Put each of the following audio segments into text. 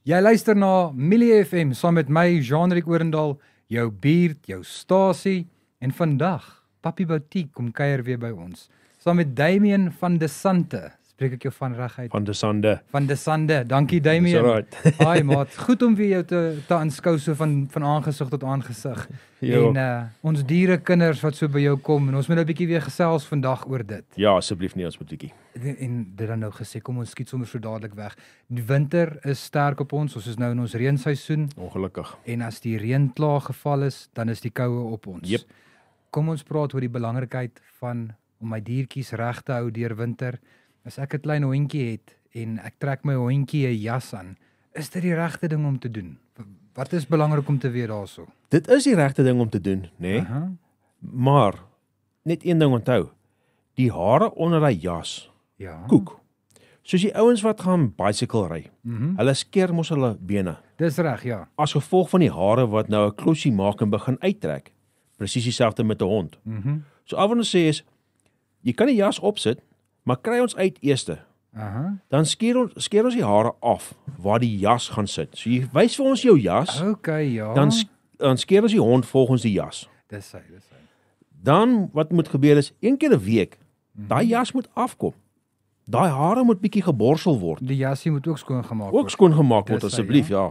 Jy luister na Milie FM saam met my, Jean-Riek Orendaal, jou buurt, jou stasie, en vandag, Papi Boutique kom kuier weer by ons. Saam met Damian van de Sande. Spreek ek jou van reg uit? Van de Sande. Van de Sande. Dankie Damian. Right. Hi maat, goed om weer jou te aanskou so van aangesig tot aangesig. En ons dierekinders wat so by jou kom, en ons moet nou 'n bietjie weer gesels vandag oor dit. Ja, asseblief nie ons boetiekie. En dit dan nou gesê, kom ons skiet sommer so dadelik weg. Die winter is sterk op ons is nou in ons reenseisoen. Ongelukkig. En as die reën klaar geval is, dan is die koue op ons. Yep. Kom ons praat oor die belangrikheid van om my diertjies reg te hou deur winter. As ek 'n klein hondjie het en ek trek my hondjie 'n jas aan, is dit die regte ding om te doen? Wat is belangrik om te weet daarso? Dit is die regte ding om te doen, nê? Aha. Maar net een ding onthou. Die hare onder daai jas Ja. koek. Soos die ouens wat gaan bicycle ry. Hulle skeer mos hulle bene. Dis reg, ja. As gevolg van die hare wat nou 'n klosie maak en begin uittrek. Presies dieselfde met 'n hond. So al wat ons sê is, jy kan die jas opsit, maar kry ons uit eerste. Aha. Dan skeer ons die hare af waar die jas gaan sit. So jy wys vir ons jou jas, Okay, ja. dan skeer ons die hond volgens die jas. Dis hy. Dan wat moet gebeur is, een keer 'n week, daai jas moet afkom. Daai hare moet bietjie geborsel word. Die jasie moet ook skoon gemaak word. Ook skoon gemaak word Dis hy, asseblief, ja.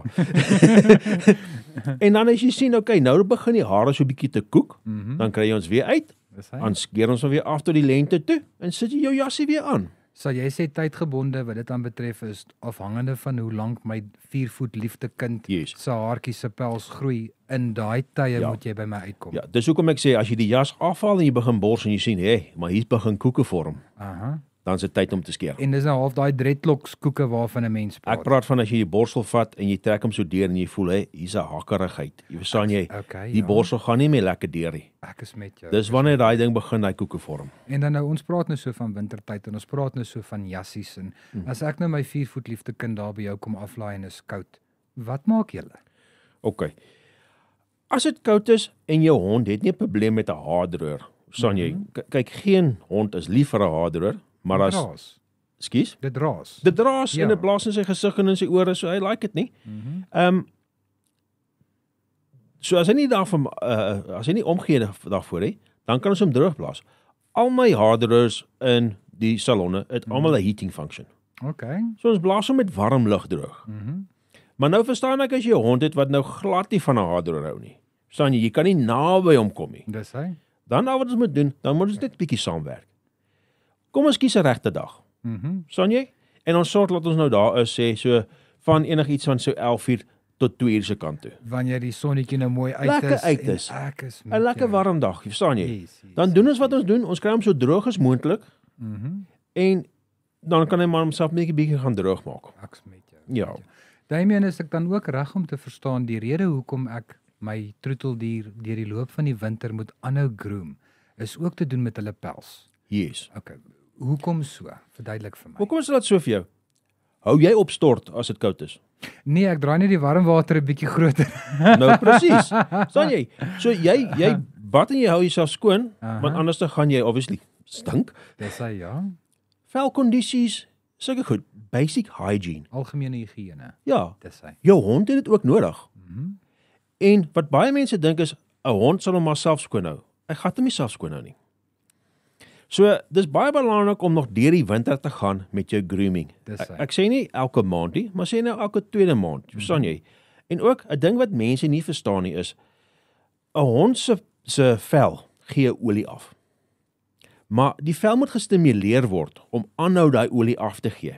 En dan as jy sien, okay, nou begin die hare so bietjie te koek, dan kry jy ons weer uit. Dis hy. Dan skeer ons hom weer af tot die lengte toe en sit jy jou jasie weer aan. Sal jy sê tydgebonde wat dit aan betref is afhangende van hoe lank my 4 voet liefde kind Yes. se haartjies se pels groei, in daai tye Ja. moet jy by my uitkom. Ja, dis hoekom ek sê as jy die jas afhaal en jy begin bors en jy sien, maar hier's begin koeke vorm, Aha. dan is dit tyd om te skeer. En dis nou half daai dreadlocks koeke waarvan 'n mens praat. Ek praat van as jy die borsel vat en jy trek hom so deur en jy voel hier's 'n hakkerigheid. Jy verstaan jy? Okay, Die ja. borsel gaan nie meer lekker deur nie. Ek is met jou. Dis wanneer daai ding begin daai koeke vorm. En dan nou ons praat nou so van wintertyd en ons praat nou so van jassies en as ek nou my 4 voet liefde kind daar by jou kom aflaai en is koud, wat maak julle? OK. As dit koud is en jou hond het nie 'n probleem met 'n haardroër, verstaan jy? Kyk, geen hond is lief vir 'n haardroër, maar as Draas. Ekskuus. Dit draas. Dit draas Ja. en dit blaas in sy gesig en in sy ore, so hy like dit nie. So as hy nie daarvan as hy nie omgee daarvoor nie, dan kan ons hom droog blaas. Al my haardroërs in die salonne het almal 'n heating function. Okay. So ons blaas hom met warm lug droog. Maar nou verstaan ek as jy 'n hond het wat nou glad nie van 'n haardroër hou nie. Verstaan jy kan nie naby hom kom nie. Dis hy. Dan nou wat ons moet doen, dan moet ons net bietjie saamwerk. Kom ons kies 'n regte dag. Verstaan jy? En ons sorg dat ons nou daar is sê so van enigiets van so 11:00 tot 2:00 se kant toe. Wanneer die sonnetjie nou mooi uit Lekker is. uit en is. Ek is 'n Lekker warm dag, verstaan jy? Yes. Dan doen ons wat ons doen. Ons kry hom so droog as moontlik. En dan kan hy maar homself net 'n bietjie gaan droog maak. Ek is met jou. Ja. Damian, is ek dan ook reg om te verstaan die rede hoekom ek my troeteldier deur die loop van die winter moet aanhou groom, is ook te doen met hulle pels. Yes. Okay. Hoekom so? Verduidelik vir my. Hoekom is dit so vir jou? Hou jy op stort as dit koud is? Nee, ek draai net die warm water 'n bietjie groter. Nou presies. Staan jy? So jy bad en jy hou jouself skoon, want anders dan gaan jy obviously stink. Dis hy, ja. Velkondisies, sulke goed, basic hygiene. Algemene higiëne. Ja, Dis hy. jou hond het dit ook nodig. En wat baie mense dink is 'n hond sal hom maar self skoon hou. Hy gaan hom nie self skoon hou nie. So, dis baie belangrik om nog deur die winter te gaan met jou grooming. Dis hy. Ek sê nie elke maand nie, maar sê nou elke tweede maand, verstaan jy? En ook 'n ding wat mense nie verstaan nie is 'n hond se vel gee olie af. Maar die vel moet gestimuleer word om aanhou daai olie af te gee.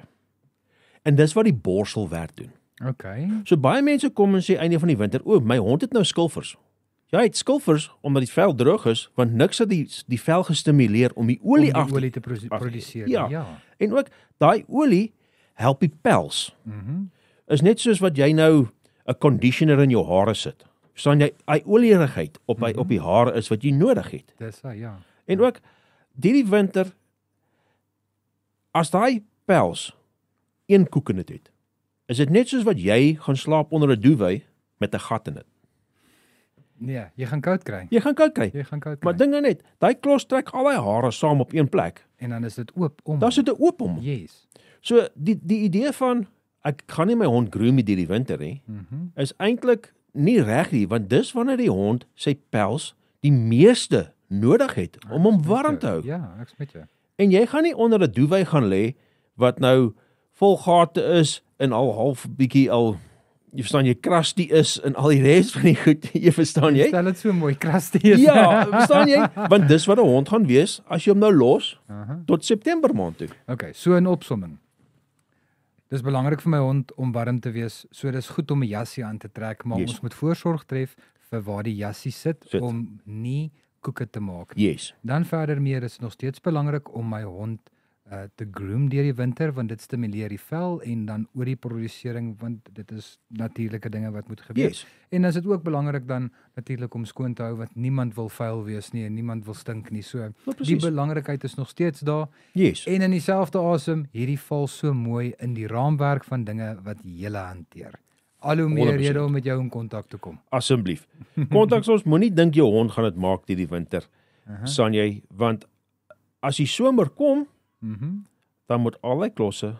En dis wat die borsel werk doen. Okay. So baie mense kom en sê einde van die winter, "O, my hond het nou skilfers." Ja, hy het skilfers omdat die vel droog is, want niks het die vel gestimuleer om die olie om af die te olie te produseer. Ja. Ja. En ook daai olie help die pels. Is net soos wat jy nou 'n conditioner in jou hare sit. Verstaan jy? Hy olierigheid op die hare is wat jy nodig het. Dis hy, ja. En ook die winter as daai pels een koek in dit het, is dit net soos wat jy gaan slaap onder 'n duvet met 'n gat in dit. Nee, jy gaan koud kry. Jy gaan koud kry. Jy gaan koud kry. Maar dink nou net, daai klos trek al daai hare saam op een plek. En dan is dit oop om. Dan sit dit oop om. Yes. So die idee van ek gaan nie my hond groom deur die winter nie, is eintlik nie reg nie, want dis wanneer die hond sy pels die meeste nodig het om hom warm te hou. Ja, ek's met jou. En jy gaan nie onder 'n duvet gaan lê wat nou vol gate is en al half bietjie al jy verstaan jy krusty is en al die res van die goed, jy verstaan jy? Stel dit so mooi krusty is. Ja, verstaan jy? Want dis wat 'n hond gaan wees as jy hom nou los tot September maand toe. Okay, so in opsomming. Dis belangrik vir my hond om warm te wees, so dis goed om 'n jassie aan te trek, maar Yes. ons moet voorsorg tref vir waar die jassie sit. Om nie koeke te maak nie. Yes. Dan verder meer is nog steeds belangrik om my hond te groom deur die winter, want dit stimuleer die vel en dan oor die produsering, want dit is natuurlike dinge wat moet gebeur. Yes. En as dit ook belangrik dan natuurlik om skoon te hou, want niemand wil vuil wees nie en niemand wil stink nie. So die belangrikheid is nog steeds daar. Yes. En in dieselfde asem, hierdie val so mooi in die raamwerk van dinge wat jy hanteer. Al hoe meer 100%. rede om met jou in kontak te kom. Asseblief. Kontak ons, moenie dink jou hond gaan dit maak deur die winter. San jy, want as die somer kom, dan moet al die klosse,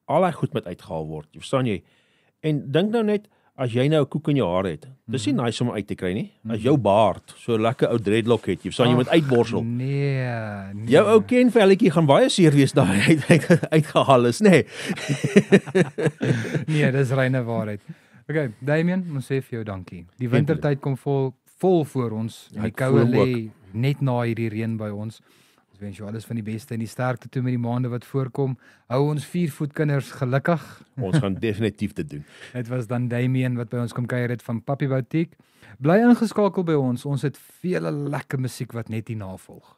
al die goed met uitgehaal word. Jy verstaan jy? En dink nou net, as jy nou 'n koek in jou hare het, dis nie nice om uit te kry nie. As jou baard so lekker ou dreadlock het, jy verstaan jy moet uitborsel. Nee. Jou ou kenvelletjie gaan baie seer wees daai uitgehaal is, nê? Nee, dis reine waarheid. Okay, Damian, ons sê vir jou dankie. Die wintertyd kom vol voor ons en die koue lê net na hierdie reën by ons. Ons wens jou alles van die beste en die sterkte toe met die maande wat voorkom. Hou ons 4-voet kinders gelukkig. Ons gaan definitief dit doen. Dit was dan Damian wat by ons kom kuier het van Puppy Boutique. Bly ingeskakel by ons. Ons het vele lekker musiek wat net hier navolg.